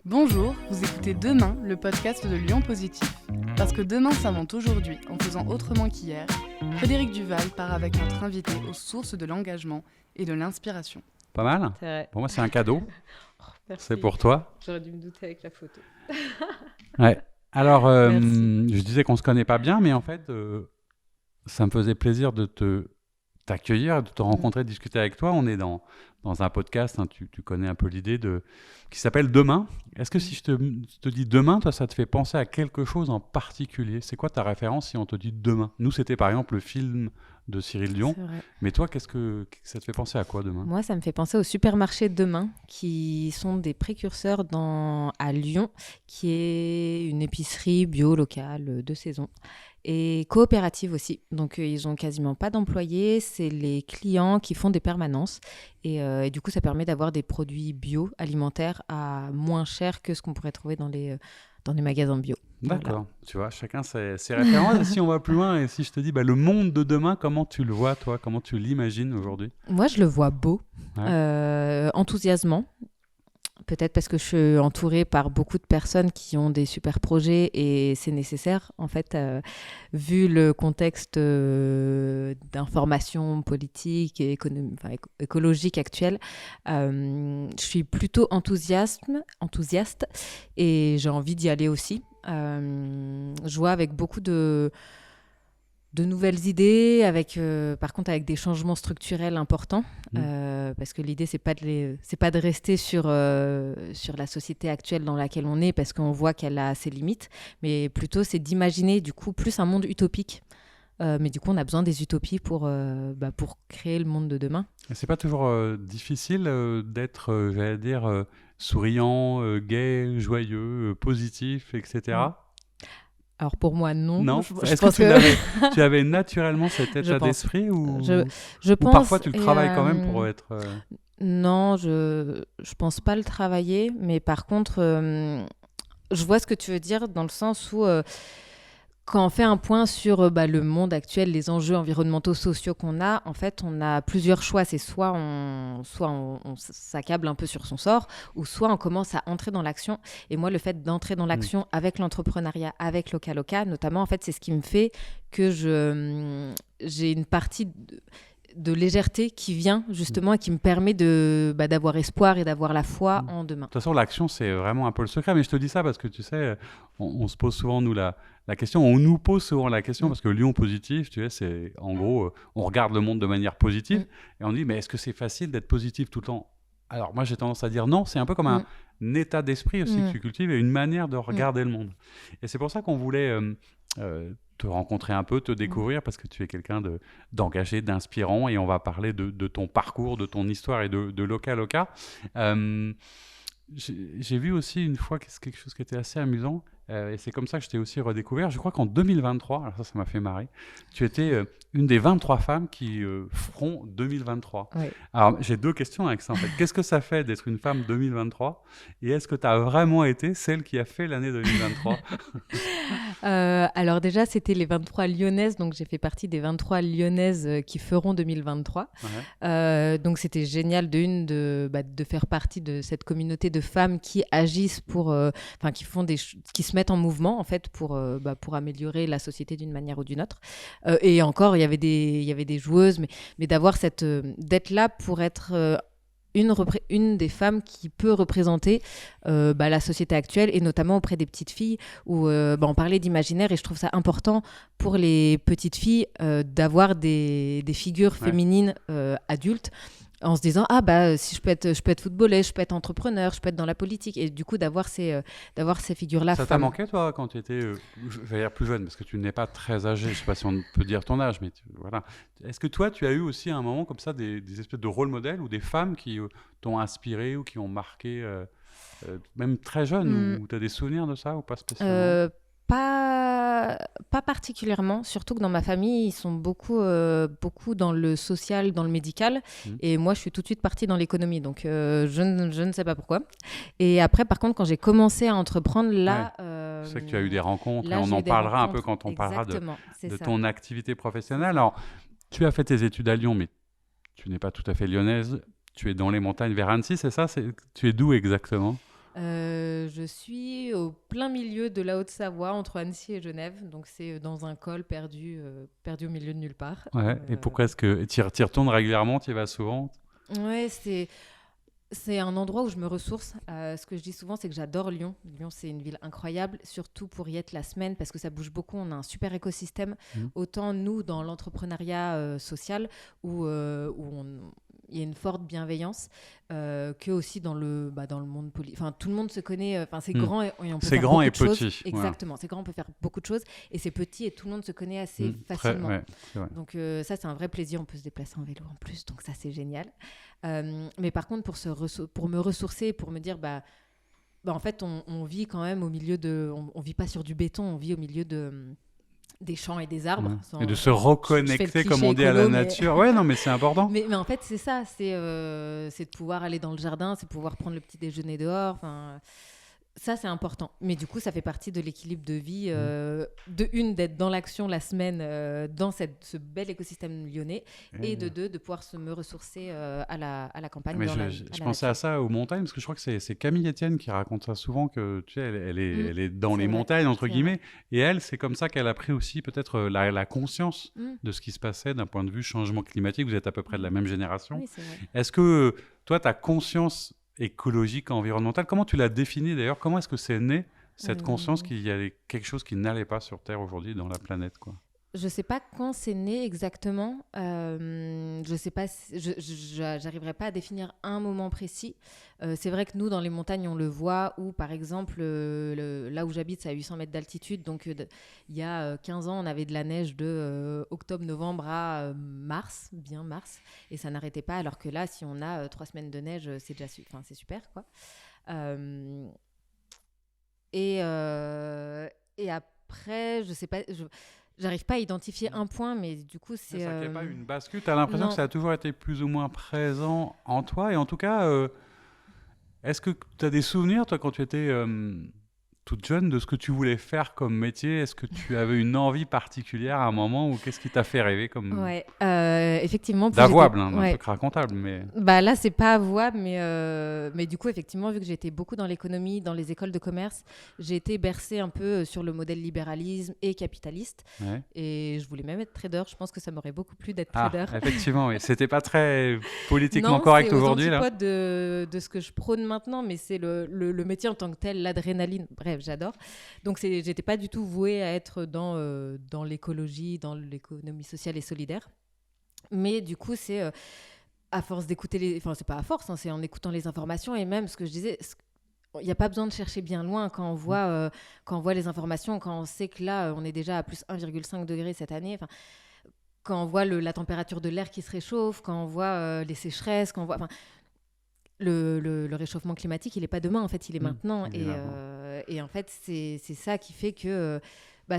Bonjour, vous écoutez Demain, le podcast de Lyon Positif. Parce que demain s'invente aujourd'hui en faisant autrement qu'hier, Frédéric Duval part avec notre invité aux sources de l'engagement et de l'inspiration. Pas mal. C'est vrai. Pour moi, c'est un cadeau. Merci. C'est pour toi. J'aurais dû me douter avec la photo. Ouais. Alors, Merci. je disais qu'on se connaît pas bien, mais en fait, ça me faisait plaisir de t'accueillir, de te rencontrer, de discuter avec toi. On est dans un podcast, hein, tu connais un peu l'idée, qui s'appelle Demain. Est-ce que si je te dis Demain, toi, ça te fait penser à quelque chose en particulier? C'est quoi ta référence si on te dit Demain? Nous, c'était par exemple le film de Cyril Dion. C'est vrai. Mais toi, qu'est-ce que ça te fait penser à quoi, Demain? Moi, ça me fait penser au supermarché Demain, qui sont des précurseurs à Lyon, qui est une épicerie bio locale de saison et coopérative aussi. Donc, ils ont quasiment pas d'employés. C'est les clients qui font des permanences. Et du coup, ça permet d'avoir des produits bio alimentaires à moins cher que ce qu'on pourrait trouver dans les magasins bio. D'accord, Voilà. tu vois, chacun ses références. Et si on va plus loin, et si je te dis le monde de demain, comment tu le vois, toi? Comment tu l'imagines aujourd'hui? Moi, je le vois beau, enthousiasmant. Peut-être parce que je suis entourée par beaucoup de personnes qui ont des super projets et c'est nécessaire, en fait, vu le contexte d'information politique et écologique actuel. Je suis plutôt enthousiaste et j'ai envie d'y aller aussi. Je vois avec beaucoup de nouvelles idées, par contre avec des changements structurels importants, parce que l'idée c'est pas de rester sur la société actuelle dans laquelle on est, parce qu'on voit qu'elle a ses limites, mais plutôt c'est d'imaginer du coup plus un monde utopique. Mais du coup on a besoin des utopies pour créer le monde de demain. Et c'est pas toujours difficile d'être, j'allais dire, souriant, gai, joyeux, positif, etc. Alors pour moi non. Non. Je Est-ce pense que tu avais naturellement cet Je état pense. d'esprit ou Je pense, parfois tu le travailles quand même pour être... Non, je pense pas le travailler, mais par contre, je vois ce que tu veux dire dans le sens où quand on fait un point sur le monde actuel, les enjeux environnementaux, sociaux qu'on a, en fait, on a plusieurs choix. C'est soit on s'accable un peu sur son sort, ou soit on commence à entrer dans l'action. Et moi, le fait d'entrer dans l'action avec l'entrepreneuriat, avec Loca, notamment, en fait, c'est ce qui me fait que j'ai une partie de légèreté qui vient justement et qui me permet d'avoir espoir et d'avoir la foi en demain. De toute façon, l'action, c'est vraiment un peu le secret. Mais je te dis ça parce que tu sais, on se pose souvent, nous, la question. On nous pose souvent la question parce que Lyon Positif, tu sais, c'est en gros, on regarde le monde de manière positive et on dit, mais est-ce que c'est facile d'être positif tout le temps? Alors, moi, j'ai tendance à dire non. C'est un peu comme un état d'esprit aussi que tu cultives et une manière de regarder le monde. Et c'est pour ça qu'on voulait te rencontrer un peu, te découvrir, parce que tu es quelqu'un d'engagé, d'inspirant, et on va parler de ton parcours, de ton histoire et de Loca. J'ai vu aussi une fois quelque chose qui était assez amusant, et c'est comme ça que je t'ai aussi redécouvert. Je crois qu'en 2023, alors ça m'a fait marrer, tu étais une des 23 femmes qui feront 2023. Oui. Alors j'ai deux questions avec ça en fait. Qu'est-ce que ça fait d'être une femme 2023? Et est-ce que tu as vraiment été celle qui a fait l'année 2023? Alors déjà, c'était les 23 lyonnaises, donc j'ai fait partie des 23 lyonnaises qui feront 2023. Donc c'était génial de faire partie de cette communauté de femmes qui agissent qui se mettent en mouvement en fait pour améliorer la société d'une manière ou d'une autre. Et encore, il y avait des joueuses, mais d'être là pour être une des femmes qui peut représenter la société actuelle et notamment auprès des petites filles où on parlait d'imaginaire et je trouve ça important pour les petites filles d'avoir des figures féminines adultes en se disant si je peux être footballeuse, je peux être entrepreneur, je peux être dans la politique et du coup d'avoir ces figures-là. Ça t'a manqué toi quand tu étais je vais dire plus jeune parce que tu n'es pas très âgé, je sais pas si on peut dire ton âge, mais voilà. Est-ce que toi tu as eu aussi à un moment comme ça des espèces de rôle modèles ou des femmes qui t'ont inspiré ou qui ont marqué même très jeune ou tu as des souvenirs de ça ou pas spécialement? Pas particulièrement, surtout que dans ma famille, ils sont beaucoup dans le social, dans le médical. Et moi, je suis tout de suite partie dans l'économie. Donc, je ne sais pas pourquoi. Et après, par contre, quand j'ai commencé à entreprendre, là... je sais que tu as eu des rencontres là, et on en parlera un peu quand on parlera de ton activité professionnelle. Alors, tu as fait tes études à Lyon, mais tu n'es pas tout à fait lyonnaise. Tu es dans les montagnes vers Annecy, c'est ça? Tu es d'où exactement? Je je suis au plein milieu de la Haute-Savoie, entre Annecy et Genève. Donc, c'est dans un col perdu au milieu de nulle part. Ouais. Et pourquoi est-ce que tu y retournes régulièrement, tu y vas souvent? Ouais, c'est un endroit où je me ressource. Ce que je dis souvent, c'est que j'adore Lyon. Lyon, c'est une ville incroyable, surtout pour y être la semaine, parce que ça bouge beaucoup. On a un super écosystème. Autant nous, dans l'entrepreneuriat social, où il y a une forte bienveillance, que aussi dans le monde politique. Enfin, tout le monde se connaît. Enfin, c'est grand et on peut c'est faire grand et beaucoup de petit. choses. Exactement. C'est grand, on peut faire beaucoup de choses. Et c'est petit et tout le monde se connaît assez facilement. C'est vrai. Donc ça, c'est un vrai plaisir. On peut se déplacer en vélo en plus. Donc ça, c'est génial. Mais par contre, pour me ressourcer, pour me dire, en fait, on vit quand même au milieu de... On vit pas sur du béton, on vit au milieu des champs et des arbres. Et de se reconnecter, comme on dit, à la nature. Ouais, non, mais c'est important. Mais en fait, c'est ça. C'est de pouvoir aller dans le jardin, c'est de pouvoir prendre le petit déjeuner dehors. Ça, c'est important. Mais du coup, ça fait partie de l'équilibre de vie. D'être dans l'action la semaine, dans ce bel écosystème lyonnais. Et de pouvoir me ressourcer à la campagne. Mais je pensais à ça aux montagnes, parce que je crois que c'est Camille Etienne qui raconte ça souvent, que tu sais, elle est dans les montagnes, entre guillemets. Et elle, c'est comme ça qu'elle a pris aussi peut-être la conscience de ce qui se passait d'un point de vue changement climatique. Vous êtes à peu près de la même génération. Oui, c'est vrai. Est-ce que toi, tu as conscience écologique, environnementale, comment tu l'as définie d'ailleurs? Comment est-ce que c'est né, cette conscience qu'il y avait quelque chose qui n'allait pas sur Terre aujourd'hui, dans la planète, quoi? Je sais pas quand c'est né exactement. Je sais pas. J'arriverai pas à définir un moment précis. C'est vrai que nous, dans les montagnes, on le voit. Où, par exemple, là où j'habite, c'est à 800 mètres d'altitude. Donc, il y a 15 ans, on avait de la neige de octobre-novembre à mars, bien mars, et ça n'arrêtait pas. Alors que là, si on a 3 semaines de neige, c'est déjà c'est super, quoi. Et après, je sais pas. J'arrive pas à identifier un point, mais du coup, c'est... Ça qu'il n'y a pas une bascule. Tu as l'impression que ça a toujours été plus ou moins présent en toi. Et en tout cas, est-ce que tu as des souvenirs, toi, quand tu étais toute jeune, de ce que tu voulais faire comme métier? Est-ce que tu avais une envie particulière à un moment, ou qu'est-ce qui t'a fait rêver comme... Ouais, effectivement. D'avouable, un truc racontable, mais... Là, c'est pas avouable, mais du coup, effectivement, vu que j'étais beaucoup dans l'économie, dans les écoles de commerce, j'ai été bercée un peu sur le modèle libéralisme et capitaliste. Ouais. Et je voulais même être trader. Je pense que ça m'aurait beaucoup plu d'être trader. Effectivement, oui. C'était pas très politiquement correct aujourd'hui. Non, c'est aux antipodes de ce que je prône maintenant, mais c'est le métier en tant que tel, l'adrénaline. Bref, j'adore. Donc, j'étais pas du tout vouée à être dans l'écologie, dans l'économie sociale et solidaire. Mais du coup, c'est à force d'écouter c'est pas à force, c'est en écoutant les informations. Et même ce que je disais, il n'y a pas besoin de chercher bien loin quand on voit les informations, quand on sait que là, on est déjà à plus 1,5 degré cette année. Quand on voit la température de l'air qui se réchauffe, quand on voit les sécheresses, quand on voit... Le réchauffement climatique, il n'est pas demain, en fait, il est maintenant. Et en fait, c'est ça qui fait que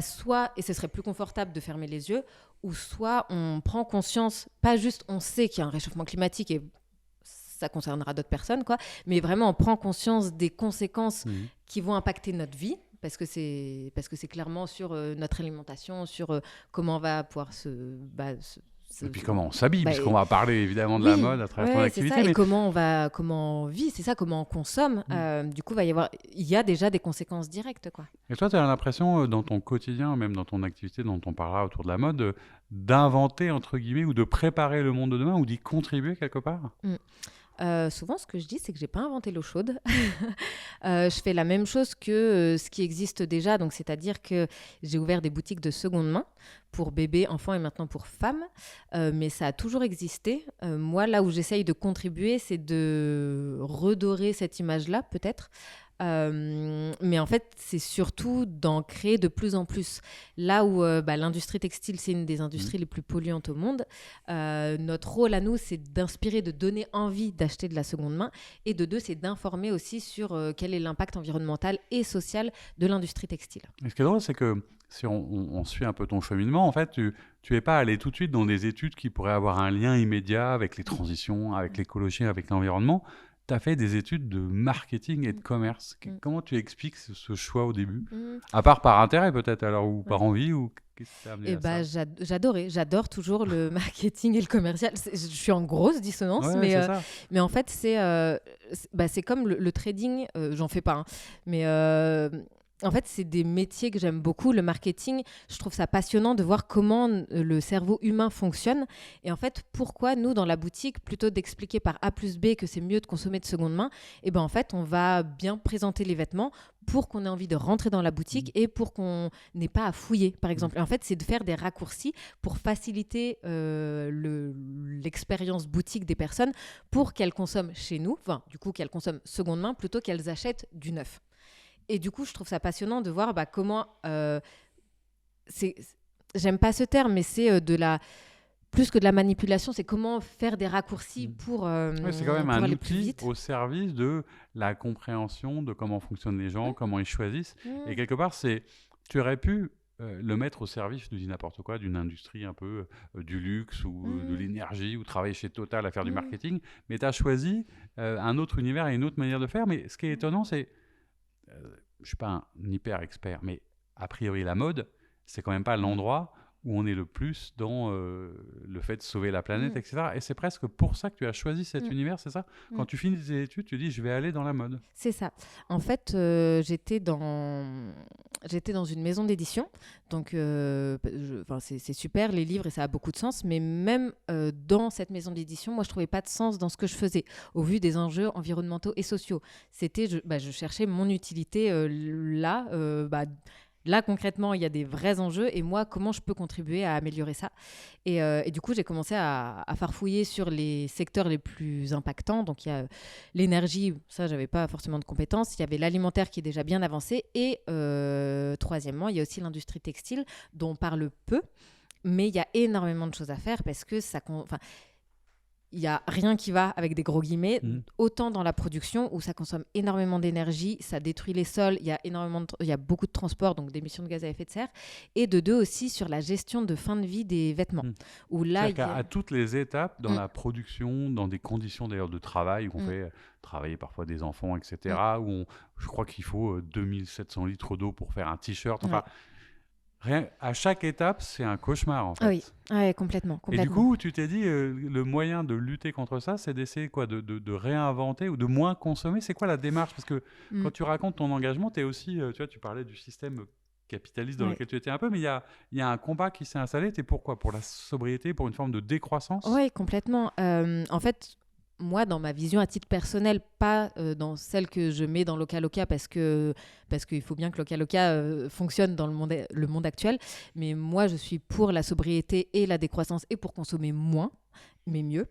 soit, et ce serait plus confortable de fermer les yeux, ou soit on prend conscience, pas juste on sait qu'il y a un réchauffement climatique et ça concernera d'autres personnes, quoi, mais vraiment on prend conscience des conséquences qui vont impacter notre vie, parce que c'est clairement sur notre alimentation, sur comment on va pouvoir et puis comment on s'habille, puisqu'on va parler évidemment de la mode à travers ton activité. Et comment on vit, c'est ça, comment on consomme. Du coup, il y a déjà des conséquences directes, quoi. Et toi, tu as l'impression, dans ton quotidien, même dans ton activité dont on parlera autour de la mode, d'inventer, entre guillemets, ou de préparer le monde de demain, ou d'y contribuer quelque part? Souvent, ce que je dis, c'est que j'ai pas inventé l'eau chaude. Je fais la même chose que ce qui existe déjà, donc c'est-à-dire que j'ai ouvert des boutiques de seconde main pour bébés, enfants et maintenant pour femmes, mais ça a toujours existé. Moi, là où j'essaye de contribuer, c'est de redorer cette image-là, peut-être. Mais en fait, c'est surtout d'en créer de plus en plus. Là où l'industrie textile, c'est une des industries les plus polluantes au monde, notre rôle à nous, c'est d'inspirer, de donner envie d'acheter de la seconde main, et de deux, c'est d'informer aussi sur quel est l'impact environnemental et social de l'industrie textile. Et ce qui est drôle, c'est que si on suit un peu ton cheminement, en fait, tu n'es pas allé tout de suite dans des études qui pourraient avoir un lien immédiat avec les transitions, avec l'écologie, avec l'environnement. tu as fait des études de marketing et de commerce. Comment tu expliques ce choix au début? À part par intérêt peut-être, alors, ou par envie, ou qu'est-ce qui t'a amené à ça? J'adore toujours le marketing et le commercial. Je suis en grosse dissonance, mais en fait, c'est comme le trading, j'en fais pas, hein, mais en fait, c'est des métiers que j'aime beaucoup. Le marketing, je trouve ça passionnant de voir comment le cerveau humain fonctionne. Et en fait, pourquoi nous, dans la boutique, plutôt d'expliquer par A plus B que c'est mieux de consommer de seconde main, et ben en fait, on va bien présenter les vêtements pour qu'on ait envie de rentrer dans la boutique et pour qu'on n'ait pas à fouiller, par exemple. Et en fait, c'est de faire des raccourcis pour faciliter l'expérience boutique des personnes pour qu'elles consomment chez nous, enfin, du coup, qu'elles consomment seconde main plutôt qu'elles achètent du neuf. Et du coup, je trouve ça passionnant de voir comment... j'aime pas ce terme, mais c'est plus que de la manipulation, c'est comment faire des raccourcis pour c'est quand même un outil vite. Au service de la compréhension de comment fonctionnent les gens, comment ils choisissent. Et quelque part, tu aurais pu le mettre au service de n'importe quoi, d'une industrie un peu du luxe ou de l'énergie, ou travailler chez Total à faire du marketing. Mais tu as choisi un autre univers et une autre manière de faire. Mais ce qui est étonnant, c'est... je ne suis pas un hyper expert, mais a priori, la mode, c'est quand même pas l'endroit où on est le plus dans le fait de sauver la planète, etc. Et c'est presque pour ça que tu as choisi cet univers, c'est ça? Quand tu finis tes études, tu dis, je vais aller dans la mode. C'est ça. En fait, j'étais dans une maison d'édition. Donc, c'est super, les livres, et ça a beaucoup de sens. Mais même dans cette maison d'édition, moi, je ne trouvais pas de sens dans ce que je faisais, au vu des enjeux environnementaux et sociaux. Je cherchais mon utilité là. Là, concrètement, il y a des vrais enjeux et moi, comment je peux contribuer à améliorer ça? Et du coup, j'ai commencé à farfouiller sur les secteurs les plus impactants. Donc, il y a l'énergie, ça, je n'avais pas forcément de compétences. Il y avait l'alimentaire qui est déjà bien avancé. Et troisièmement, il y a aussi l'industrie textile dont on parle peu. Mais il y a énormément de choses à faire parce que il n'y a rien qui va avec des gros guillemets, autant dans la production où ça consomme énormément d'énergie, ça détruit les sols, il y a beaucoup de transport, donc d'émissions de gaz à effet de serre, et de deux aussi sur la gestion de fin de vie des vêtements. Où là, c'est-à-dire qu'à toutes les étapes, dans la production, dans des conditions d'ailleurs de travail, où on fait travailler parfois des enfants, etc., où je crois qu'il faut 2700 litres d'eau pour faire un t-shirt, à chaque étape, c'est un cauchemar, en fait. Oui, complètement. Et du coup, tu t'es dit, le moyen de lutter contre ça, c'est d'essayer de réinventer ou de moins consommer. C'est quoi la démarche? Parce que quand tu racontes ton engagement, tu es aussi, tu parlais du système capitaliste dans lequel tu étais un peu, mais il y a un combat qui s'est installé. Tu es pour quoi? Pour la sobriété, pour une forme de décroissance? Oui, complètement. En fait... Moi, dans ma vision à titre personnel, pas dans celle que je mets dans Loca parce qu'il faut bien que Loca fonctionne dans le monde actuel. Mais moi, je suis pour la sobriété et la décroissance et pour consommer moins, mais mieux.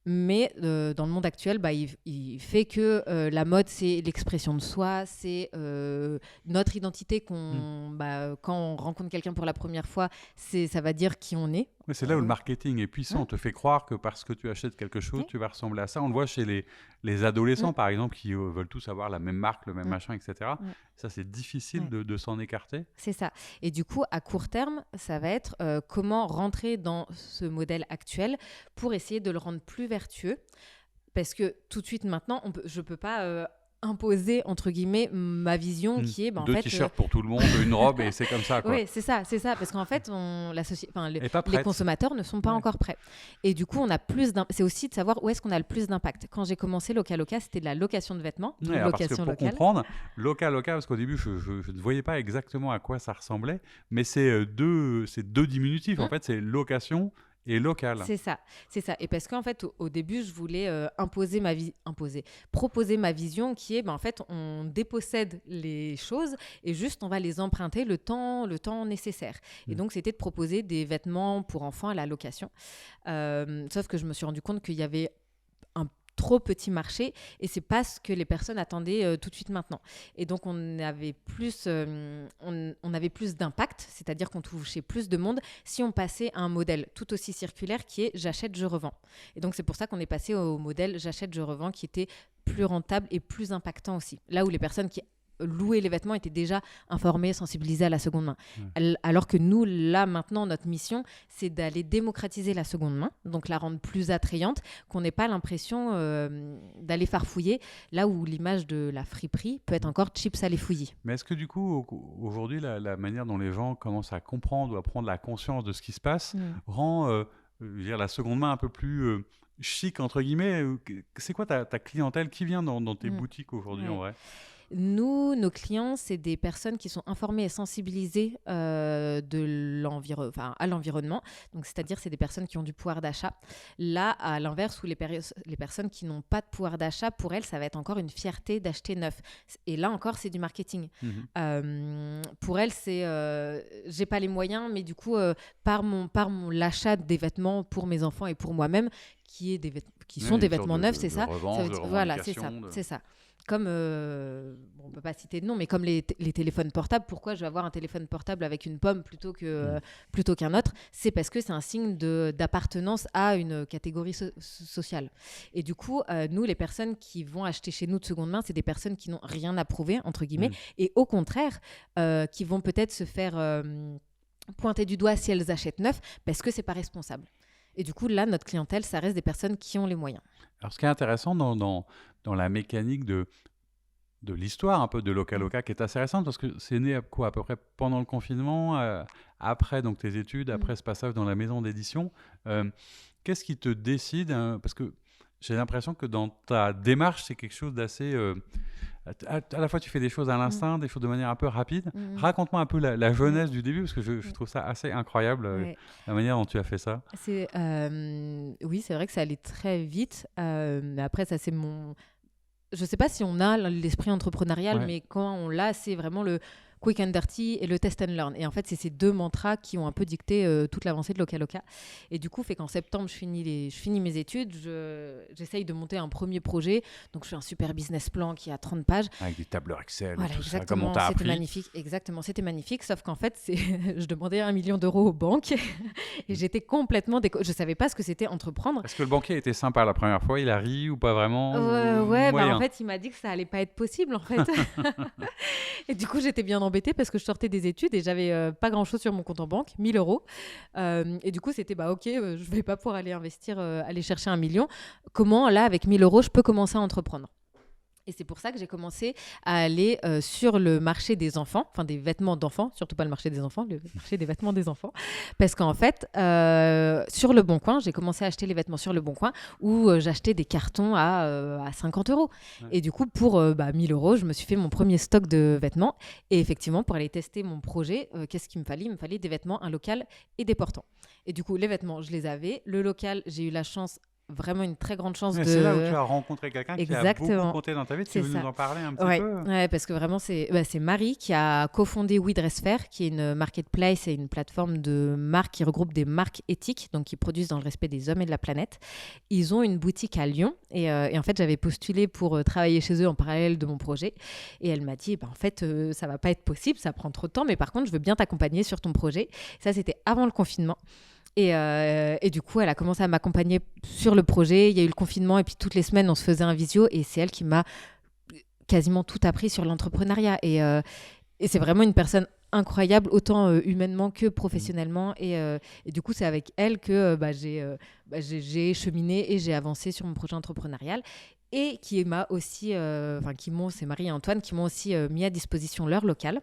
Mais dans le monde actuel, il fait que la mode, c'est l'expression de soi, c'est notre identité quand on rencontre quelqu'un pour la première fois, ça va dire qui on est. Mais c'est là où le marketing est puissant. On te fait croire que parce que tu achètes quelque chose, tu vas ressembler à ça. On le voit chez les adolescents, par exemple, qui veulent tous avoir la même marque, le même machin, etc. Ça, c'est difficile de s'en écarter. C'est ça. Et du coup, à court terme, ça va être comment rentrer dans ce modèle actuel pour essayer de le rendre plus vertueux. Parce que tout de suite, maintenant, je ne peux pas... imposer entre guillemets ma vision qui est deux t-shirts pour tout le monde, une robe et c'est comme ça quoi. Oui, c'est ça parce qu'en fait les consommateurs ne sont pas encore prêts et du coup on a c'est aussi de savoir où est-ce qu'on a le plus d'impact. Quand j'ai commencé Loca, c'était de la location de vêtements, location parce que pour locale. Comprendre Loca parce qu'au début je ne voyais pas exactement à quoi ça ressemblait, mais c'est deux diminutifs en fait, c'est location et local. C'est ça. Et parce qu'en fait, au début, je voulais proposer ma vision qui est, en fait, on dépossède les choses et juste on va les emprunter le temps nécessaire. Et donc, c'était de proposer des vêtements pour enfants à la location. Sauf que je me suis rendu compte qu'il y avait un trop petit marché et c'est pas ce que les personnes attendaient tout de suite maintenant. Et donc on avait plus d'impact, c'est-à-dire qu'on touchait plus de monde si on passait à un modèle tout aussi circulaire qui est j'achète, je revends. Et donc c'est pour ça qu'on est passé au modèle j'achète, je revends qui était plus rentable et plus impactant aussi. Là où les personnes qui louaient les vêtements étaient déjà informés, sensibilisés à la seconde main. Alors que nous, là, maintenant, notre mission, c'est d'aller démocratiser la seconde main, donc la rendre plus attrayante, qu'on n'ait pas l'impression d'aller farfouiller, là où l'image de la friperie peut être encore chips à les fouiller. Mais est-ce que du coup, aujourd'hui, la manière dont les gens commencent à comprendre ou à prendre la conscience de ce qui se passe rend je veux dire, la seconde main un peu plus chic, entre guillemets? C'est quoi ta clientèle qui vient dans tes boutiques aujourd'hui, en vrai? Nous, nos clients, c'est des personnes qui sont informées et sensibilisées à l'environnement. Donc, c'est-à-dire, c'est des personnes qui ont du pouvoir d'achat. Là, à l'inverse, où les personnes qui n'ont pas de pouvoir d'achat, pour elles, ça va être encore une fierté d'acheter neuf. Et là encore, c'est du marketing. Pour elles, c'est j'ai pas les moyens, mais du coup, par l'achat des vêtements pour mes enfants et pour moi-même, qui sont des vêtements neufs, c'est ça. Voilà, c'est ça. Comme, on ne peut pas citer de nom, mais comme les téléphones portables, pourquoi je vais avoir un téléphone portable avec une pomme plutôt qu'un autre? C'est parce que c'est un signe d'appartenance à une catégorie sociale. Et du coup, nous, les personnes qui vont acheter chez nous de seconde main, c'est des personnes qui n'ont rien à prouver, entre guillemets, et au contraire, qui vont peut-être se faire pointer du doigt si elles achètent neuf, parce que ce n'est pas responsable. Et du coup, là, notre clientèle, ça reste des personnes qui ont les moyens. Alors, ce qui est intéressant dans la mécanique de l'histoire un peu de Lokaloka, qui est assez récente, parce que c'est né à peu près pendant le confinement, après donc, tes études, après ce passage dans la maison d'édition. Qu'est-ce qui te décide parce que j'ai l'impression que dans ta démarche, c'est quelque chose d'assez... à la fois, tu fais des choses à l'instinct, des choses de manière un peu rapide. Raconte-moi un peu la jeunesse du début, parce que je trouve ça assez incroyable, la manière dont tu as fait ça. Oui, c'est vrai que ça allait très vite. Mais après, ça, c'est mon... Je ne sais pas si on a l'esprit entrepreneurial, mais quand on l'a, c'est vraiment le quick and dirty et le test and learn. Et en fait, c'est ces deux mantras qui ont un peu dicté toute l'avancée de Lokaloka. Et du coup, fait qu'en septembre, je finis mes études, j'essaye de monter un premier projet. Donc, je fais un super business plan qui a 30 pages. Avec des tableurs Excel, voilà, tout ça, comme on t'a appris. C'était magnifique, exactement, c'était magnifique. Sauf qu'en fait, je demandais 1 million d'euros aux banques et j'étais complètement... Je ne savais pas ce que c'était entreprendre. Est-ce que le banquier était sympa la première fois? Il a ri ou pas vraiment? En fait, il m'a dit que ça allait pas être possible, en fait. Et du coup, j'étais bien embêtée parce que je sortais des études et j'avais pas grand-chose sur mon compte en banque, 1 000 euros. Et du coup, c'était ok, je vais pas pouvoir aller investir, aller chercher 1 million. Comment, là, avec 1 000 euros, je peux commencer à entreprendre? Et c'est pour ça que j'ai commencé à aller sur le marché des enfants, enfin des vêtements d'enfants, surtout pas le marché des enfants, le marché des vêtements des enfants. Parce qu'en fait, sur Le Bon Coin, j'ai commencé à acheter les vêtements sur Le Bon Coin où j'achetais des cartons à 50 euros. Et du coup, pour 1 000 euros, je me suis fait mon premier stock de vêtements. Et effectivement, pour aller tester mon projet, qu'est-ce qu'il me fallait? Il me fallait des vêtements, un local et des portants. Et du coup, les vêtements, je les avais. Le local, j'ai eu la chance... Vraiment une très grande chance C'est là où tu as rencontré quelqu'un qui a beaucoup compté dans ta vie. Tu veux nous en parler un petit peu? Ouais, parce que vraiment, c'est Marie qui a cofondé We Dress Fair, qui est une marketplace et une plateforme de marques qui regroupe des marques éthiques, donc qui produisent dans le respect des hommes et de la planète. Ils ont une boutique à Lyon et en fait, j'avais postulé pour travailler chez eux en parallèle de mon projet. Et elle m'a dit, en fait, ça va pas être possible, ça prend trop de temps, mais par contre, je veux bien t'accompagner sur ton projet. Ça, c'était avant le confinement. Et du coup, elle a commencé à m'accompagner sur le projet. Il y a eu le confinement et puis toutes les semaines, on se faisait un visio. Et c'est elle qui m'a quasiment tout appris sur l'entrepreneuriat. Et c'est vraiment une personne incroyable, autant humainement que professionnellement. Et du coup, c'est avec elle que j'ai cheminé et j'ai avancé sur mon projet entrepreneurial. Et qui m'a aussi, c'est Marie et Antoine qui m'ont aussi mis à disposition leur local.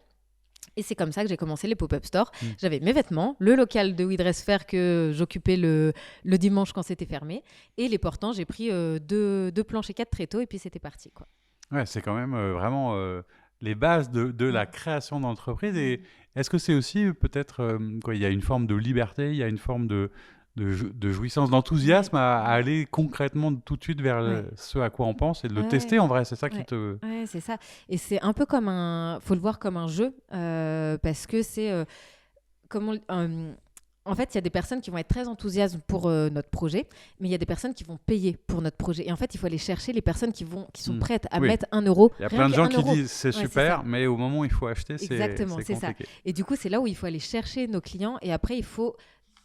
Et c'est comme ça que j'ai commencé les pop-up stores. J'avais mes vêtements, le local de We Dress Fair que j'occupais le dimanche quand c'était fermé. Et les portants, j'ai pris 2 planches et 4 tréteaux et puis c'était parti, quoi. Ouais, c'est quand même vraiment les bases de la création d'entreprise. Et est-ce que c'est aussi peut-être il y a une forme de liberté, il y a une forme de jouissance, d'enthousiasme à aller concrètement tout de suite vers ce à quoi on pense et de le tester en vrai, c'est ça qui te... Ouais, c'est ça. Et c'est un peu comme faut le voir comme un jeu, parce que c'est... en fait, il y a des personnes qui vont être très enthousiastes pour notre projet, mais il y a des personnes qui vont payer pour notre projet. Et en fait, il faut aller chercher les personnes qui sont prêtes à mettre 1 euro. Il y a plein de gens qui disent c'est super, mais au moment où il faut acheter, exactement, c'est compliqué. Ça. Et du coup, c'est là où il faut aller chercher nos clients. Et après, il faut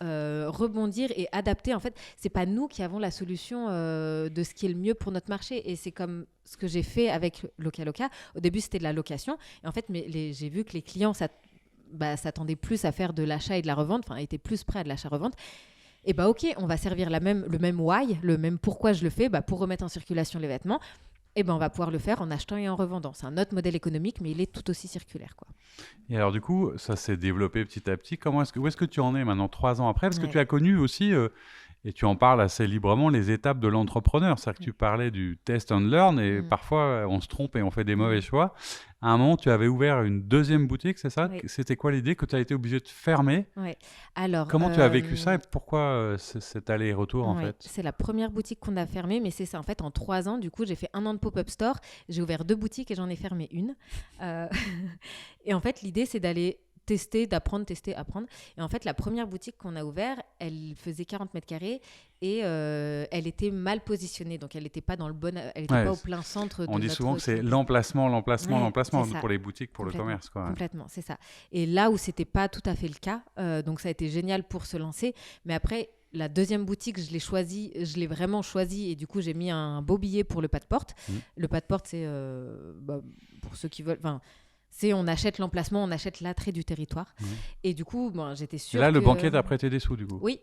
rebondir et adapter. En fait, c'est pas nous qui avons la solution de ce qui est le mieux pour notre marché. Et c'est comme ce que j'ai fait avec Loca. Au début, c'était de la location. Et en fait, j'ai vu que les clients s'attendaient plus à faire de l'achat et de la revente, enfin, étaient plus prêts à de l'achat-revente. Et ok, on va servir le même why, le même pourquoi je le fais, pour remettre en circulation les vêtements. Et on va pouvoir le faire en achetant et en revendant. C'est un autre modèle économique, mais il est tout aussi circulaire, quoi. Et alors du coup, ça s'est développé petit à petit. Où est-ce que tu en es maintenant, 3 ans après? Parce que tu as connu aussi, et tu en parles assez librement, les étapes de l'entrepreneur. C'est-à-dire que tu parlais du test and learn, et parfois on se trompe et on fait des mauvais choix. À un moment, tu avais ouvert une deuxième boutique, c'est ça? C'était quoi l'idée que tu as été obligé de fermer? Alors, comment tu as vécu ça et pourquoi cet aller-retour en fait? C'est la première boutique qu'on a fermée, mais c'est ça. En fait, en 3 ans, du coup, j'ai fait 1 an de pop-up store. J'ai ouvert 2 boutiques et j'en ai fermé une. Et en fait, l'idée, c'est d'aller tester, d'apprendre, tester, apprendre. Et en fait, la première boutique qu'on a ouverte, elle faisait 40 mètres carrés et elle était mal positionnée. Donc, elle n'était pas dans le bon... Elle n'était pas au plein centre de On dit souvent que c'est l'emplacement pour les boutiques, pour le commerce, quoi. Complètement, c'est ça. Et là où ce n'était pas tout à fait le cas, donc ça a été génial pour se lancer. Mais après, la deuxième boutique, je l'ai vraiment choisie et du coup, j'ai mis un beau billet pour le pas de porte. Le pas de porte, c'est pour ceux qui veulent... on achète l'emplacement, on achète l'attrait du territoire. Et du coup, j'étais sûre. Et là, le banquier t'a prêté des sous, du coup. Oui,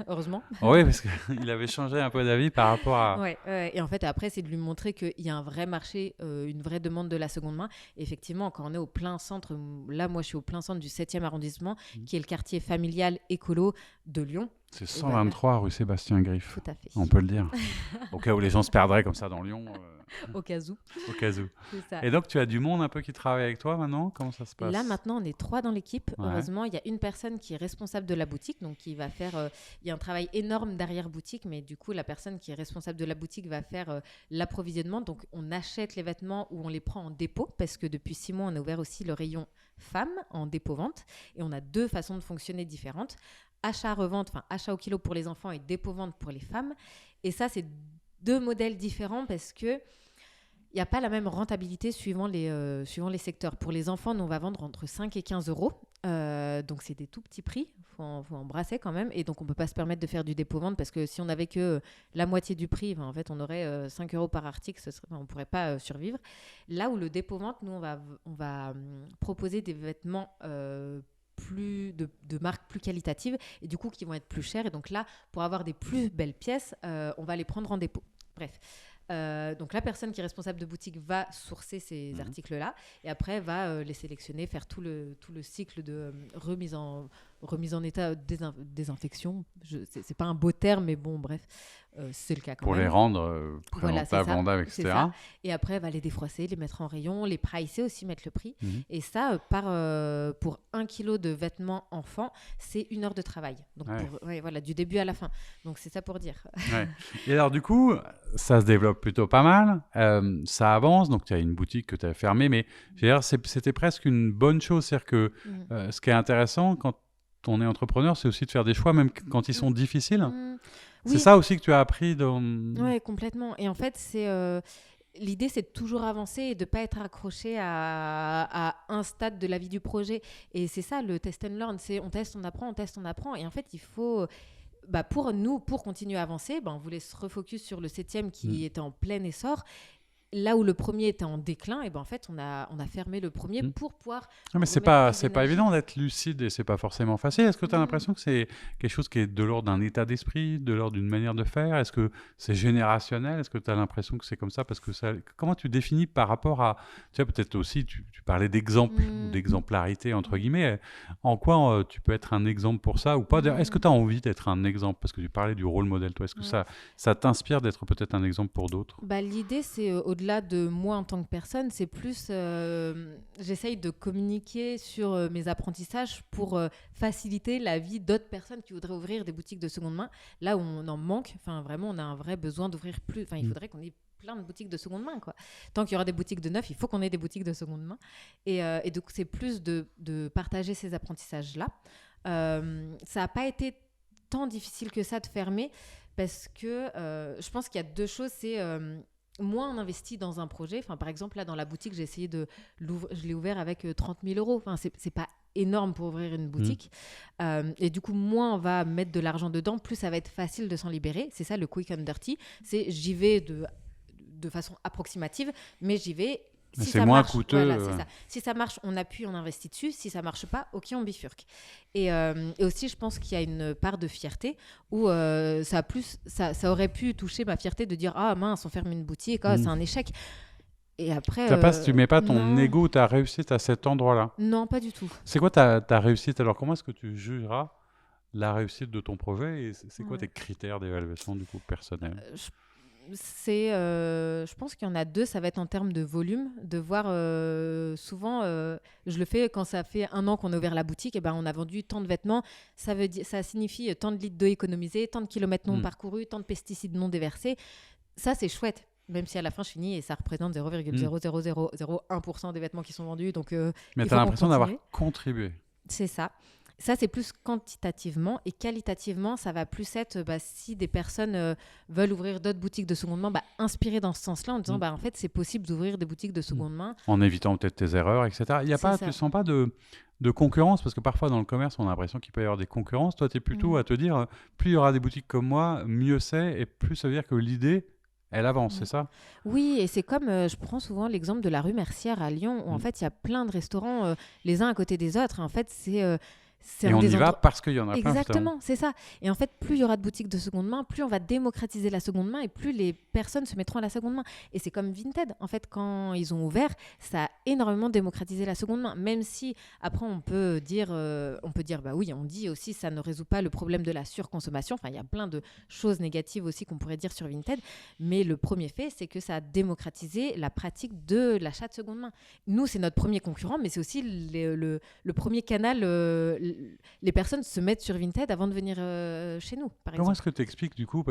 heureusement. Oui, parce qu'il avait changé un peu d'avis par rapport à... Et en fait, après, c'est de lui montrer qu'il y a un vrai marché, une vraie demande de la seconde main. Et effectivement, quand on est au plein centre, là, moi, je suis au plein centre du 7e arrondissement, qui est le quartier familial écolo de Lyon. C'est 123 rue Sébastien Griffe. Tout à fait. On peut le dire. Au cas où les gens se perdraient comme ça dans Lyon. Au cas où. Au cas où. C'est ça. Et donc, tu as du monde un peu qui travaille avec toi maintenant? Comment ça se passe? Là, maintenant, on est 3 dans l'équipe. Heureusement, il y a une personne qui est responsable de la boutique, donc qui va faire... il y a un travail énorme derrière boutique, mais du coup, la personne qui est responsable de la boutique va faire l'approvisionnement. Donc, on achète les vêtements ou on les prend en dépôt, parce que depuis 6 mois, on a ouvert aussi le rayon femmes en dépôt-vente. Et on a 2 façons de fonctionner différentes. Achat-revente, enfin achat au kilo pour les enfants et dépôt-vente pour les femmes. Et ça, c'est 2 modèles différents parce que il n'y a pas la même rentabilité suivant les secteurs. Pour les enfants, nous, on va vendre entre 5 et 15 euros. Donc, c'est des tout petits prix. Il faut embrasser quand même. Et donc, on ne peut pas se permettre de faire du dépôt-vente parce que si on n'avait que la moitié du prix, en fait, on aurait 5 euros par article. On ne pourrait pas survivre. Là où le dépôt-vente, nous, on va proposer des vêtements de marques plus qualitatives et du coup qui vont être plus chères. Et donc là, pour avoir des plus belles pièces, on va les prendre en dépôt. Bref. Donc la personne qui est responsable de boutique va sourcer ces articles-là et après va les sélectionner, faire tout le cycle de remise en état, désinfection. C'est pas un beau terme, mais bon, bref, c'est le cas quand même. Pour les rendre présentables, vendables, etc. Et après, elle va les défroisser, les mettre en rayon, les pricer aussi, mettre le prix. Et ça, pour 1 kilo de vêtements enfants, c'est 1 heure de travail. Donc, du début à la fin. Donc, c'est ça pour dire. Et alors, du coup, ça se développe plutôt pas mal. Ça avance. Donc, tu as une boutique que tu as fermée. Mais je veux dire, c'était presque une bonne chose. C'est-à-dire que ce qui est intéressant quand on est entrepreneur, c'est aussi de faire des choix, même quand ils sont difficiles. C'est ça aussi que tu as appris dans... Oui, complètement. Et en fait, l'idée, c'est de toujours avancer et de ne pas être accroché à un stade de la vie du projet. Et c'est ça, le test and learn. C'est on teste, on apprend, on teste, on apprend. Et en fait, il faut... pour continuer à avancer, on voulait se refocus sur le 7e qui était en plein essor. Là où le premier était en déclin, et en fait, on a fermé le premier pour pouvoir... mais c'est pas évident d'être lucide et c'est pas forcément facile. Est-ce que tu as l'impression que c'est quelque chose qui est de l'ordre d'un état d'esprit, de l'ordre d'une manière de faire? Est-ce que c'est générationnel? Est-ce que tu as l'impression que c'est comme ça? Parce que comment tu définis par rapport à... Tu sais, peut-être aussi, tu parlais d'exemple, d'exemplarité, entre guillemets. En quoi tu peux être un exemple pour ça ou pas? Est-ce que tu as envie d'être un exemple? Parce que tu parlais du rôle modèle, toi. Est-ce que ça t'inspire d'être peut-être un exemple pour d'autres? L'idée, c'est... au-delà de moi en tant que personne, c'est plus j'essaye de communiquer sur mes apprentissages pour faciliter la vie d'autres personnes qui voudraient ouvrir des boutiques de seconde main. Là où on en manque, vraiment, on a un vrai besoin d'ouvrir plus. Il faudrait qu'on ait plein de boutiques de seconde main, quoi. Tant qu'il y aura des boutiques de neuf, il faut qu'on ait des boutiques de seconde main. Et donc, c'est plus de partager ces apprentissages-là. Ça n'a pas été tant difficile que ça de fermer parce que je pense qu'il y a 2 choses. C'est... moins on investit dans un projet. Enfin, par exemple, là, dans la boutique, j'ai essayé je l'ai ouvert avec 30 000 euros. Enfin, c'est pas énorme pour ouvrir une boutique. Et du coup, moins on va mettre de l'argent dedans, plus ça va être facile de s'en libérer. C'est ça, le quick and dirty. C'est j'y vais de façon approximative, mais j'y vais. Mais si c'est ça moins marche, coûteux. voilà, c'est ça. Si ça marche, on appuie, on investit dessus. Si ça marche pas, ok, on bifurque. Et aussi, je pense qu'il y a une part de fierté où ça aurait pu toucher ma fierté de dire ah mince, on ferme une boutique, c'est un échec. Et après, Tu mets pas ton non. ego, ta réussite à cet endroit-là. Non, pas du tout. C'est quoi ta réussite? Alors, comment est-ce que tu jugeras la réussite de ton projet et c'est quoi tes critères d'évaluation du coup personnels? Je pense qu'il y en a deux. Ça va être en termes de volume, de voir souvent, je le fais quand ça fait 1 an qu'on a ouvert la boutique, et ben on a vendu tant de vêtements, ça signifie tant de litres d'eau économisés, tant de kilomètres non parcourus, tant de pesticides non déversés. Ça, c'est chouette. Même si à la fin je finis et ça représente 0,00001% des vêtements qui sont vendus. Donc, mais tu as l'impression d'avoir contribué. C'est ça. Ça, c'est plus quantitativement. Et qualitativement, ça va plus être si des personnes veulent ouvrir d'autres boutiques de seconde main, inspirées dans ce sens-là, en disant en fait, c'est possible d'ouvrir des boutiques de seconde main. En évitant peut-être tes erreurs, etc. Tu ne sens pas de concurrence? Parce que parfois, dans le commerce, on a l'impression qu'il peut y avoir des concurrences. Toi, tu es plutôt à te dire, plus il y aura des boutiques comme moi, mieux c'est. Et plus ça veut dire que l'idée, elle avance, c'est ça? Oui, et c'est comme, je prends souvent l'exemple de la rue Mercière à Lyon, où en fait, il y a plein de restaurants les uns à côté des autres. Et en fait, c'est et on y va parce qu'il y en a plein. Exactement, c'est ça. Et en fait, plus il y aura de boutiques de seconde main, plus on va démocratiser la seconde main et plus les personnes se mettront à la seconde main. Et c'est comme Vinted. En fait, quand ils ont ouvert, ça a énormément démocratisé la seconde main. Même si, après, on peut dire, bah oui, on dit aussi ça ne résout pas le problème de la surconsommation. Enfin, il y a plein de choses négatives aussi qu'on pourrait dire sur Vinted. Mais le premier fait, c'est que ça a démocratisé la pratique de l'achat de seconde main. Nous, c'est notre premier concurrent, mais c'est aussi le premier canal. Les personnes se mettent sur Vinted avant de venir chez nous, par exemple. Comment est-ce que tu expliques, du coup,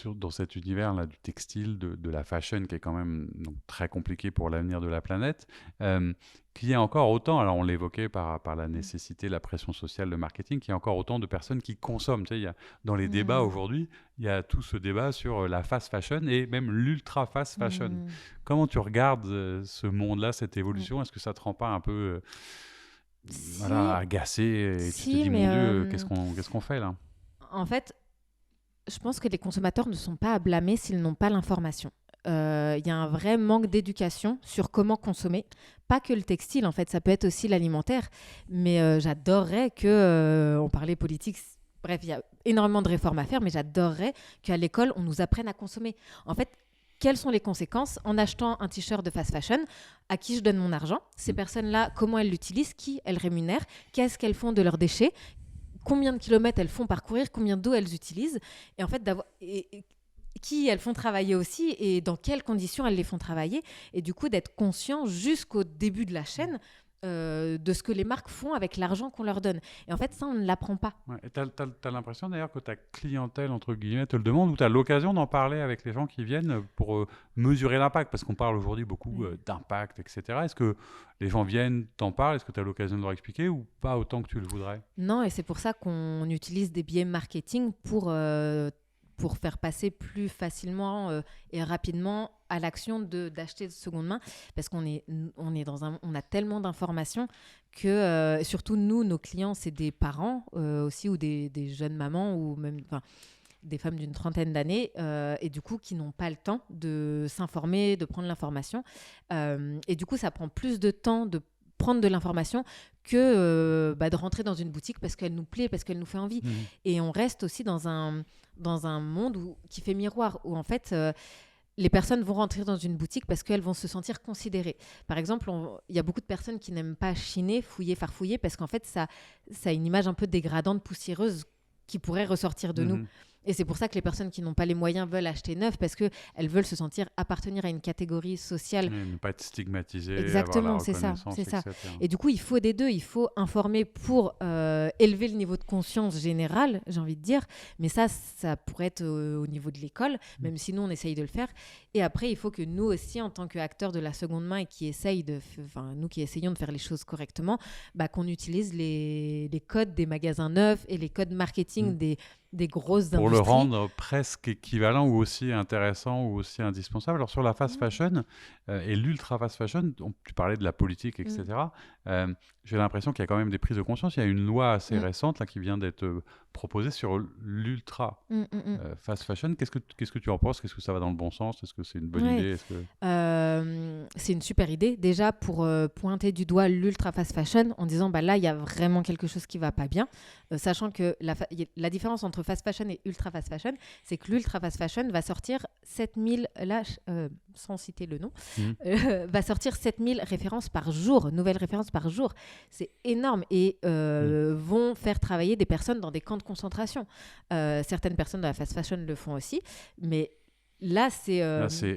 dans cet univers-là du textile, de la fashion, qui est quand même très compliqué pour l'avenir de la planète, qu'il y a encore autant, alors on l'évoquait par la nécessité, la pression sociale, le marketing, qu'il y a encore autant de personnes qui consomment. Tu sais, dans les débats aujourd'hui, il y a tout ce débat sur la fast fashion et même l'ultra fast fashion. Comment tu regardes ce monde-là, cette évolution? Est-ce que ça te rend pas un peu... agacé et tu te dis mon Dieu, qu'est-ce qu'on fait là? En fait, je pense que les consommateurs ne sont pas à blâmer s'ils n'ont pas l'information. Il y a un vrai manque d'éducation sur comment consommer. Pas que le textile, en fait, ça peut être aussi l'alimentaire. Mais j'adorerais on parlait politique. Bref, il y a énormément de réformes à faire, mais j'adorerais qu'à l'école, on nous apprenne à consommer. En fait, quelles sont les conséquences en achetant un t-shirt de fast fashion? À qui je donne mon argent? Ces personnes-là, comment elles l'utilisent? Qui elles rémunèrent? Qu'est-ce qu'elles font de leurs déchets? Combien de kilomètres elles font parcourir? Combien d'eau elles utilisent? Et en fait, qui elles font travailler aussi et dans quelles conditions elles les font travailler? Et du coup, d'être conscient jusqu'au début de la chaîne de ce que les marques font avec l'argent qu'on leur donne. Et en fait, ça, on ne l'apprend pas. Ouais, et t'as l'impression d'ailleurs que ta clientèle, entre guillemets, te le demande, ou tu as l'occasion d'en parler avec les gens qui viennent pour mesurer l'impact? Parce qu'on parle aujourd'hui beaucoup d'impact, etc. Est-ce que les gens viennent, t'en parlent? Est-ce que tu as l'occasion de leur expliquer ou pas autant que tu le voudrais? Non, et c'est pour ça qu'on utilise des biais marketing pour faire passer plus facilement et rapidement à l'action d'acheter de seconde main, parce qu'on on a tellement d'informations que surtout nous, nos clients, c'est des parents aussi ou des jeunes mamans ou même des femmes d'une trentaine d'années et du coup qui n'ont pas le temps de s'informer, de prendre l'information et du coup ça prend plus de temps de prendre de l'information que de rentrer dans une boutique parce qu'elle nous plaît, parce qu'elle nous fait envie. Et on reste aussi dans un monde qui fait miroir, où en fait les personnes vont rentrer dans une boutique parce qu'elles vont se sentir considérées. Par exemple, il y a beaucoup de personnes qui n'aiment pas chiner, fouiller, farfouiller, parce qu'en fait ça a une image un peu dégradante, poussiéreuse qui pourrait ressortir de nous. Et c'est pour ça que les personnes qui n'ont pas les moyens veulent acheter neuf, parce qu'elles veulent se sentir appartenir à une catégorie sociale. Ne pas être stigmatisées. Exactement, c'est ça. Et du coup, il faut des deux. Il faut informer pour élever le niveau de conscience général, j'ai envie de dire. Mais ça pourrait être au niveau de l'école, même si nous, on essaye de le faire. Et après, il faut que nous aussi, en tant qu'acteurs de la seconde main et nous qui essayons de faire les choses correctement, qu'on utilise les codes des magasins neufs et les codes marketing des grosses pour industries. le rendre presque équivalent ou aussi intéressant ou aussi indispensable. Alors sur la fast fashion et l'ultra fast fashion, tu parlais de la politique, etc. J'ai l'impression qu'il y a quand même des prises de conscience. Il y a une loi assez récente là, qui vient d'être proposée sur l'ultra fast fashion. Qu'est-ce que tu en penses? Qu'est-ce que ça va dans le bon sens? Est-ce que c'est une bonne idée? C'est une super idée. Déjà, pour pointer du doigt l'ultra fast fashion en disant là, il y a vraiment quelque chose qui ne va pas bien. Sachant que la différence entre fast fashion et ultra fast fashion, c'est que l'ultra fast fashion va sortir 7000, sans citer le nom, va sortir 7000 références par jour, nouvelles références par jour. C'est énorme et vont faire travailler des personnes dans des camps de concentration. Certaines personnes de la fast fashion le font aussi, mais là, c'est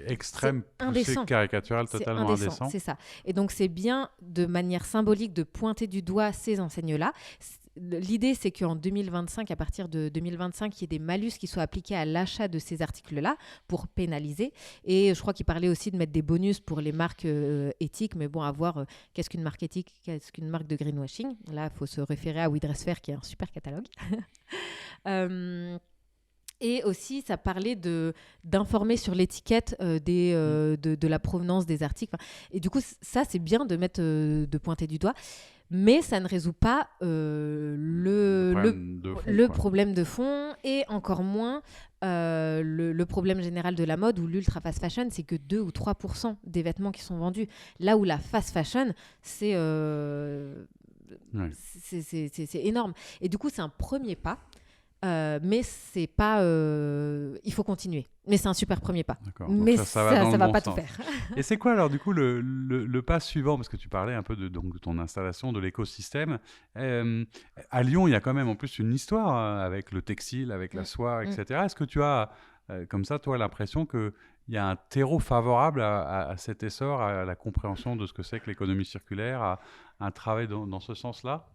extrême, poussé, indécent. Caricatural, totalement indécent. C'est ça. Et donc, c'est bien de manière symbolique de pointer du doigt ces enseignes-là. L'idée, c'est qu'en 2025, à partir de 2025, il y ait des malus qui soient appliqués à l'achat de ces articles-là pour pénaliser. Et je crois qu'il parlait aussi de mettre des bonus pour les marques éthiques. Mais bon, à voir qu'est-ce qu'une marque éthique, qu'est-ce qu'une marque de greenwashing. Là, il faut se référer à We Dress Fair, qui est un super catalogue. Et aussi, ça parlait d'informer sur l'étiquette de la provenance des articles. Et du coup, ça, c'est bien de pointer du doigt. Mais ça ne résout pas le problème de fond et encore moins le problème général de la mode ou l'ultra fast fashion, c'est que 2 ou 3% des vêtements qui sont vendus. Là où la fast fashion, c'est énorme. Et du coup, c'est un premier pas. Mais c'est pas il faut continuer, mais c'est un super premier pas. Mais ça va pas tout faire. Et c'est quoi alors du coup le pas suivant, parce que tu parlais un peu de ton installation, de l'écosystème. À Lyon, il y a quand même en plus une histoire avec le textile, avec la soie, etc. Est-ce que tu as comme ça, toi, l'impression qu'il y a un terreau favorable à cet essor, à la compréhension de ce que c'est que l'économie circulaire, à un travail dans ce sens-là?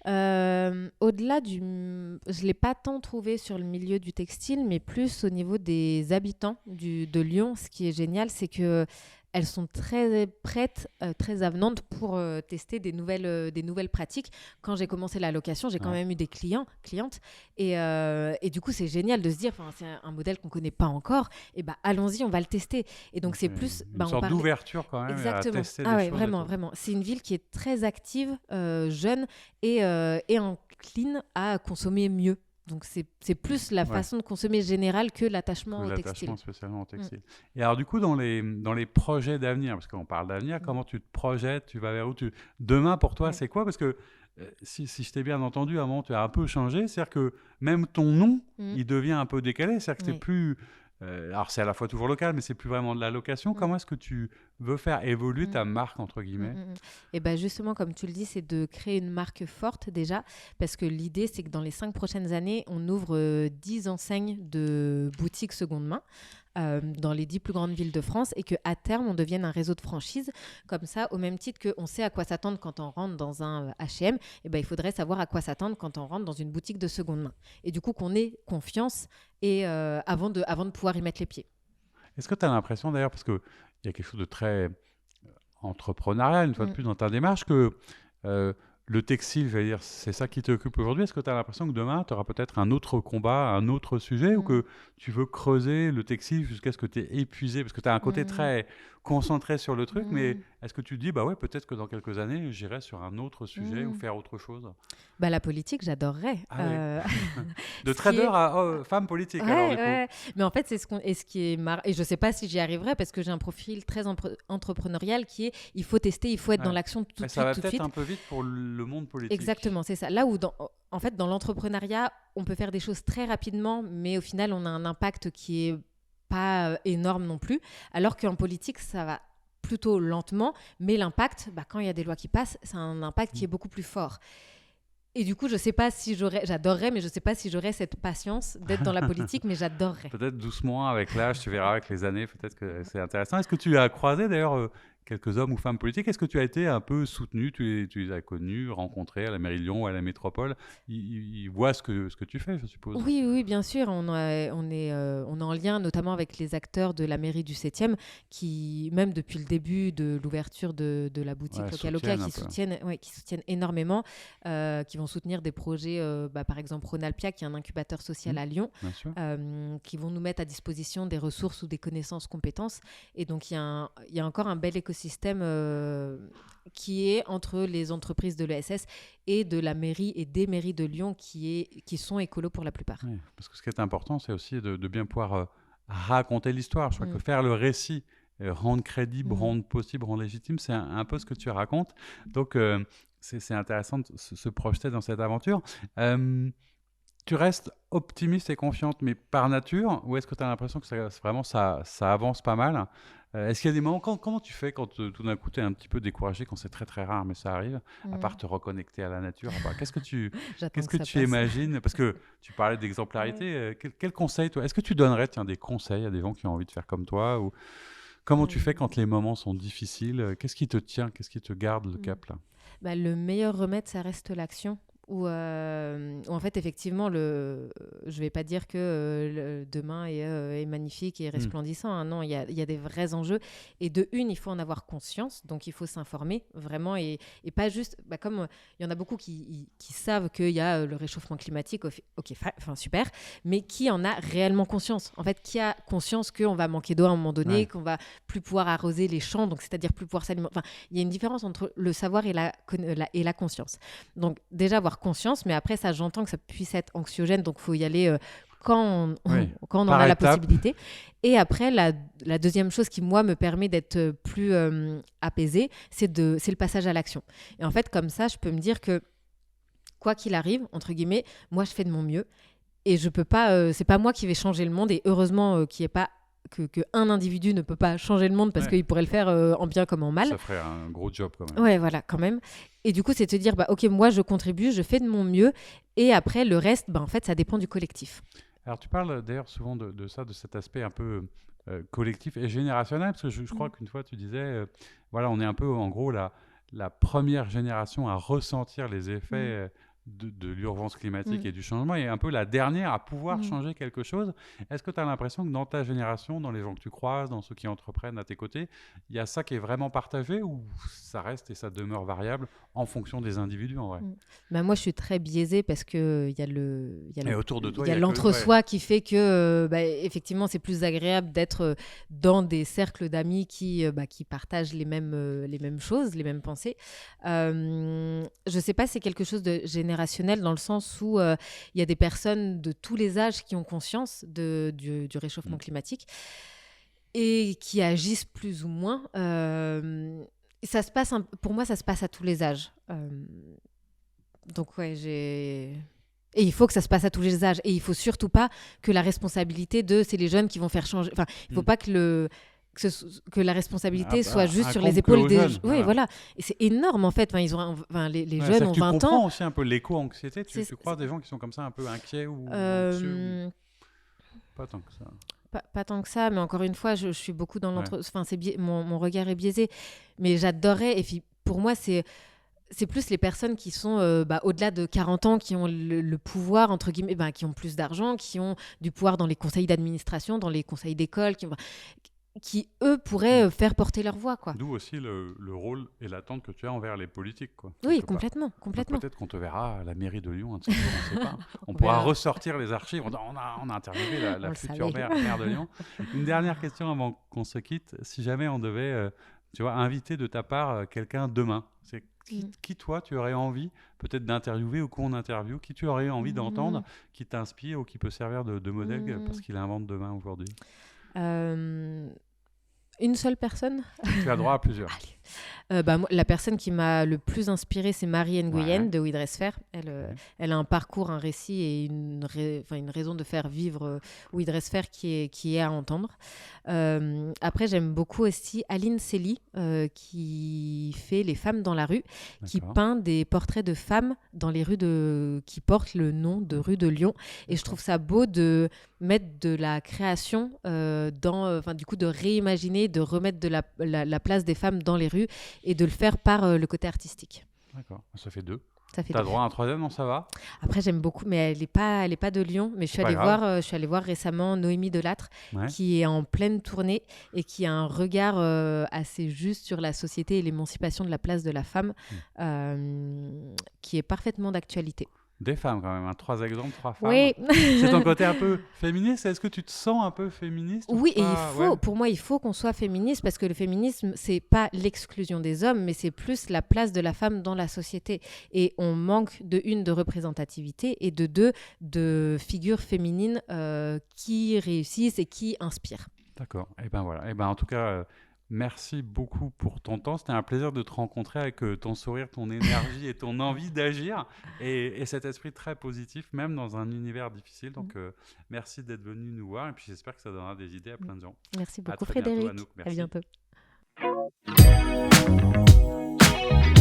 Au-delà je ne l'ai pas tant trouvé sur le milieu du textile, mais plus au niveau des habitants de Lyon. Ce qui est génial, c'est qu'elles sont très prêtes, très avenantes pour tester des nouvelles pratiques. Quand j'ai commencé la location, j'ai quand même eu des clientes. Et du coup, c'est génial de se dire, c'est un modèle qu'on ne connaît pas encore. Et allons-y, on va le tester. Et donc, c'est plus... Une sorte d'ouverture quand même. Exactement. À tester des choses. Vraiment. C'est une ville qui est très active, jeune et encline à consommer mieux. Donc, c'est plus la façon de consommer générale que l'attachement au textile. L'attachement spécialement au textile. Et alors, du coup, dans les projets d'avenir, parce qu'on parle d'avenir, comment tu te projettes? Tu vas vers où? Demain, pour toi, c'est quoi? Parce que si je t'ai bien entendu, à un moment, tu as un peu changé. C'est-à-dire que même ton nom, il devient un peu décalé. C'est-à-dire que c'est plus... alors, c'est à la fois toujours local, mais c'est plus vraiment de la location. Comment est-ce que tu veux faire évoluer ta marque, entre guillemets? Et justement, comme tu le dis, c'est de créer une marque forte déjà, parce que l'idée, c'est que dans les 5 prochaines années, on ouvre 10 enseignes de boutiques seconde main dans les 10 plus grandes villes de France et qu'à terme, on devienne un réseau de franchise. Comme ça, au même titre qu'on sait à quoi s'attendre quand on rentre dans un H&M, il faudrait savoir à quoi s'attendre quand on rentre dans une boutique de seconde main. Et du coup, qu'on ait confiance avant de pouvoir y mettre les pieds. Est-ce que tu as l'impression, d'ailleurs, parce qu'il y a quelque chose de très entrepreneurial, une fois de plus, dans ta démarche, que le textile, je veux dire, c'est ça qui t'occupe aujourd'hui. Est-ce que tu as l'impression que demain, tu auras peut-être un autre combat, un autre sujet, ou que tu veux creuser le textile jusqu'à ce que tu es épuisé? Parce que tu as un côté très concentré sur le truc, mais est-ce que tu te dis, peut-être que dans quelques années, j'irai sur un autre sujet ou faire autre chose? La politique, j'adorerais. De trader à femme politique, alors, du coup. Mais en fait, c'est ce qui est marrant. Et je ne sais pas si j'y arriverai, parce que j'ai un profil très entrepreneurial qui est, il faut tester, il faut être dans l'action tout de suite. Ça va peut-être un peu vite pour le monde politique. Exactement, c'est ça. Là où, en fait, dans l'entrepreneuriat, on peut faire des choses très rapidement, mais au final, on a un impact qui est pas énorme non plus, alors qu'en politique, ça va plutôt lentement, mais l'impact, quand il y a des lois qui passent, c'est un impact qui est beaucoup plus fort. Et du coup, je sais pas si j'adorerais, mais je sais pas si j'aurais cette patience d'être dans la politique, mais j'adorerais. Peut-être doucement, avec l'âge, tu verras avec les années, peut-être que c'est intéressant. Est-ce que tu as croisé d'ailleurs quelques hommes ou femmes politiques. Est-ce que tu as été un peu soutenu, tu les as connus, rencontrés à la mairie de Lyon ou à la métropole? Ils voient ce que tu fais, je suppose. Oui, bien sûr. On est en lien notamment avec les acteurs de la mairie du 7e qui, même depuis le début de l'ouverture de la boutique Local, qui soutiennent énormément, qui vont soutenir des projets, par exemple Ronalpia, qui est un incubateur social à Lyon, qui vont nous mettre à disposition des ressources ou des connaissances, compétences. Et donc, il y a encore un bel écosystème qui est entre les entreprises de l'ESS et de la mairie et des mairies de Lyon qui sont écolos pour la plupart. Oui, parce que ce qui est important, c'est aussi de bien pouvoir raconter l'histoire. Je crois que faire le récit, rendre crédible, rendre possible, rendre légitime, c'est un peu ce que tu racontes. Donc, c'est intéressant de se projeter dans cette aventure. Tu restes optimiste et confiante, mais par nature, ou est-ce que tu as l'impression que ça avance pas mal? Est-ce qu'il y a des moments, comment tu fais quand tout d'un coup tu es un petit peu découragé, quand c'est très très rare, mais ça arrive, à part te reconnecter à la nature, qu'est-ce que tu imagines? Parce que tu parlais d'exemplarité, quel conseil, toi? Est-ce que tu donnerais des conseils à des gens qui ont envie de faire comme toi, ou comment tu fais quand les moments sont difficiles? Qu'est-ce qui te tient? Qu'est-ce qui te garde le cap là? Le meilleur remède, ça reste l'action. Où en fait, effectivement, je vais pas dire que demain est magnifique et resplendissant. Hein. Non, il y a des vrais enjeux. Et il faut en avoir conscience. Donc, il faut s'informer vraiment et pas juste... comme il y en a beaucoup qui savent qu'il y a le réchauffement climatique, super, mais qui en a réellement conscience. En fait, qui a conscience qu'on va manquer d'eau à un moment donné, qu'on va plus pouvoir arroser les champs, donc c'est-à-dire plus pouvoir s'alimenter. Enfin, il y a une différence entre le savoir et la conscience. Donc, déjà, avoir conscience, mais après ça, j'entends que ça puisse être anxiogène, donc il faut y aller quand on en a la possibilité. Et après, la deuxième chose qui, moi, me permet d'être plus apaisée, c'est le passage à l'action. Et en fait, comme ça, je peux me dire que quoi qu'il arrive, entre guillemets, moi, je fais de mon mieux et je peux pas, c'est pas moi qui vais changer le monde, et heureusement qu'il n'y ait pas qu'un individu ne peut pas changer le monde parce qu'il pourrait le faire en bien comme en mal. Ça ferait un gros job quand même. Ouais, voilà, quand même. Et du coup, c'est de te dire, ok, moi, je contribue, je fais de mon mieux. Et après, le reste, en fait, ça dépend du collectif. Alors, tu parles d'ailleurs souvent de cet aspect un peu collectif et générationnel, parce que je crois qu'une fois, tu disais, on est un peu, en gros, la première génération à ressentir les effets de l'urgence climatique et du changement, et un peu la dernière à pouvoir changer quelque chose. Est-ce que tu as l'impression que dans ta génération, dans les gens que tu croises, dans ceux qui entreprennent à tes côtés, il y a ça qui est vraiment partagé, ou ça reste et ça demeure variable en fonction des individus en vrai? Moi, je suis très biaisée parce qu'il y a autour de toi, il y a l'entre-soi qui fait que effectivement, c'est plus agréable d'être dans des cercles d'amis qui partagent les mêmes choses, les mêmes pensées. Je ne sais pas si c'est quelque chose de générationnel dans le sens où il y a des personnes de tous les âges qui ont conscience du réchauffement climatique et qui agissent plus ou moins. Pour moi, ça se passe à tous les âges. Donc, et il faut que ça se passe à tous les âges. Et il ne faut surtout pas que la responsabilité c'est les jeunes qui vont faire changer... Enfin, il ne faut pas que la responsabilité soit juste sur les épaules des jeunes. Oui, voilà. Et c'est énorme, en fait. Les jeunes ont 20 ans. Tu comprends aussi un peu l'éco-anxiété? Tu crois des gens qui sont comme ça, un peu inquiets ou anxieux, Pas tant que ça. Pas tant que ça, mais encore une fois, je suis beaucoup dans mon regard est biaisé. Mais j'adorerais, et puis pour moi, c'est plus les personnes qui sont au-delà de 40 ans, qui ont le pouvoir, entre guillemets, qui ont plus d'argent, qui ont du pouvoir dans les conseils d'administration, dans les conseils d'école, qui eux pourraient faire porter leur voix, quoi. D'où aussi le rôle et l'attente que tu as envers les politiques, quoi. Oui, complètement. Peut-être qu'on te verra à la mairie de Lyon, on ne sait pas. On pourra ressortir les archives. On a interviewé la future maire de Lyon. Une dernière question avant qu'on se quitte. Si jamais on devait, inviter de ta part quelqu'un demain, c'est qui toi tu aurais envie peut-être d'interviewer, ou qu'on interviewe, qui tu aurais envie d'entendre, qui t'inspire ou qui peut servir de modèle parce qu'il invente demain aujourd'hui? Une seule personne? Tu as droit à plusieurs. Allez. Moi, la personne qui m'a le plus inspirée, c'est Marie Nguyen de We Dress Fair. Elle a un parcours, un récit et une raison de faire vivre We Dress Fair qui est à entendre. Après, j'aime beaucoup aussi Aline Sely, qui fait Les femmes dans la rue, qui peint des portraits de femmes dans les rues qui portent le nom de rue de Lyon. Et je trouve ça beau de mettre de la création du coup de réimaginer, de remettre de la place des femmes dans les rues et de le faire par le côté artistique. D'accord, ça fait 2. T'as droit à un 3e, non, ça va? Après, j'aime beaucoup, mais elle est pas de Lyon. Mais je suis allée voir récemment Noémie Delattre, qui est en pleine tournée et qui a un regard assez juste sur la société et l'émancipation de la place de la femme, qui est parfaitement d'actualité. Des femmes quand même, 3 exemples, 3 femmes. Oui. C'est ton côté un peu féministe. Est-ce que tu te sens un peu féministe? Oui, et pour moi, il faut qu'on soit féministe parce que le féminisme, c'est pas l'exclusion des hommes, mais c'est plus la place de la femme dans la société. Et on manque de représentativité et de de figures féminines qui réussissent et qui inspirent. D'accord. Et ben voilà. Et ben en tout cas. Merci beaucoup pour ton temps. C'était un plaisir de te rencontrer avec ton sourire, ton énergie et ton envie d'agir et cet esprit très positif, même dans un univers difficile. Donc, merci d'être venu nous voir et puis j'espère que ça donnera des idées à plein de gens. Merci beaucoup, Frédéric. À bientôt. À bientôt.